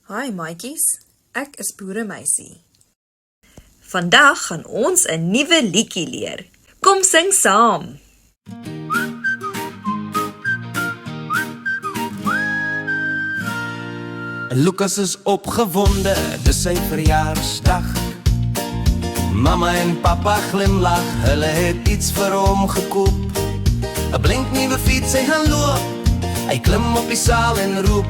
Hi maatjies, ek is Boeremeisie. Vandag gaan ons 'n nuwe liedjie leer. Kom sing saam. Lucas is opgewonde, dis sy verjaarsdag. Mama en papa glimlag, hulle het iets vir hom gekoop. 'n Blink nuwe fiets, hy gaan loop. Hy klim op die saal en roep: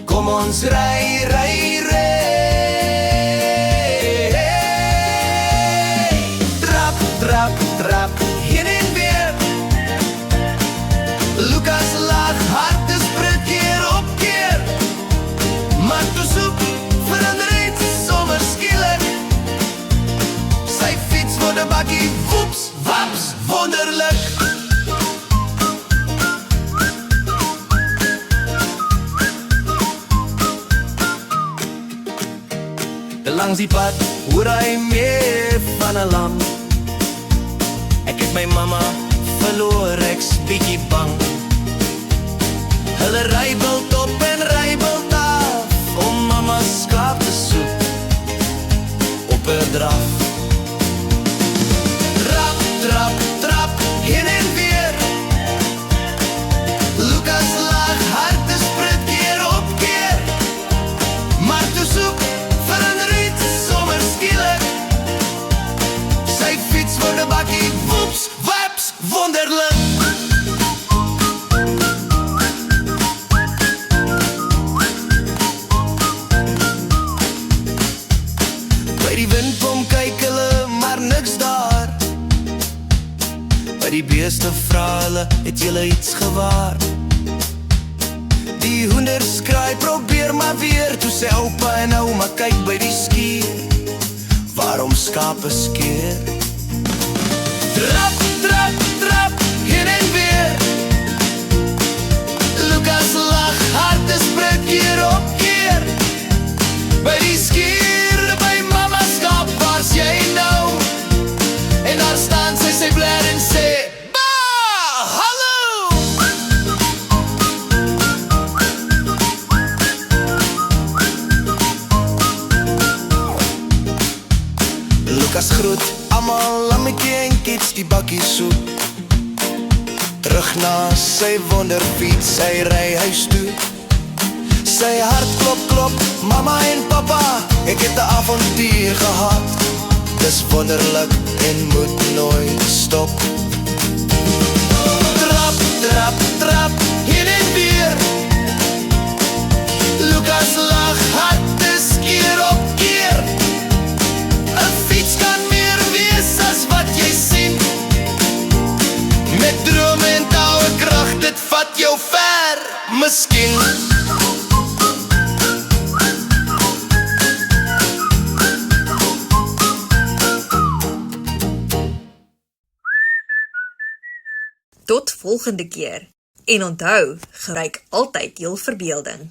kom ons ry, ry, ry. Trap, trap, trap, heen en weer. Lucas lag, hart is prit keer op keer. Maar toe soek verander iets sommer skielik. Sy fiets word 'n bakkie, woeps, waps, wonderlik. Langs die pad hoor hy meer van 'n lam. Ek het my mama verloor, ek's bietjie bang. Hulle ry bult op en ry bult af om mama skaap te soek op 'n draf. Trap, trap, trap, heen en weer. Lucas lag, hart is prit keer op keer. Maar toe soek verander iets sommer skielik. Sy fiets word 'n bakkie, woeps, waps, wonderlik. By die windpomp kyk hulle, maar niks daar. By die beeste vra hulle, het julle iets gewaar? Die hoenders kraai, probeer maar weer. Toe sê oupa en ouma, kyk by die skier, waarom skape skeer. Trap, trap, trap, heen en weer. Lucas lag, hart is prit keer op keer. By die skier, by mama skaap, waar's jy nou? En daar staan sy blær en sê: Lucas groet almal, lammetjie en kids die bakkie soep. Terug na sy wonderfiets, sy ry huis toe. Sy hart klop, klop, mama en papa, ek het 'n avontuur gehad. Dis wonderlik en moet nooit stop. Trap, trap, trap, heen en weer. Lucas lag, hart is keer op keer. 'n fiets kan meer wees as wat jy sien. Met drome en touwe krag, dit vat jou ver, miskien. Tot volgende keer. En onthou, gebruik altyd jou verbeelding.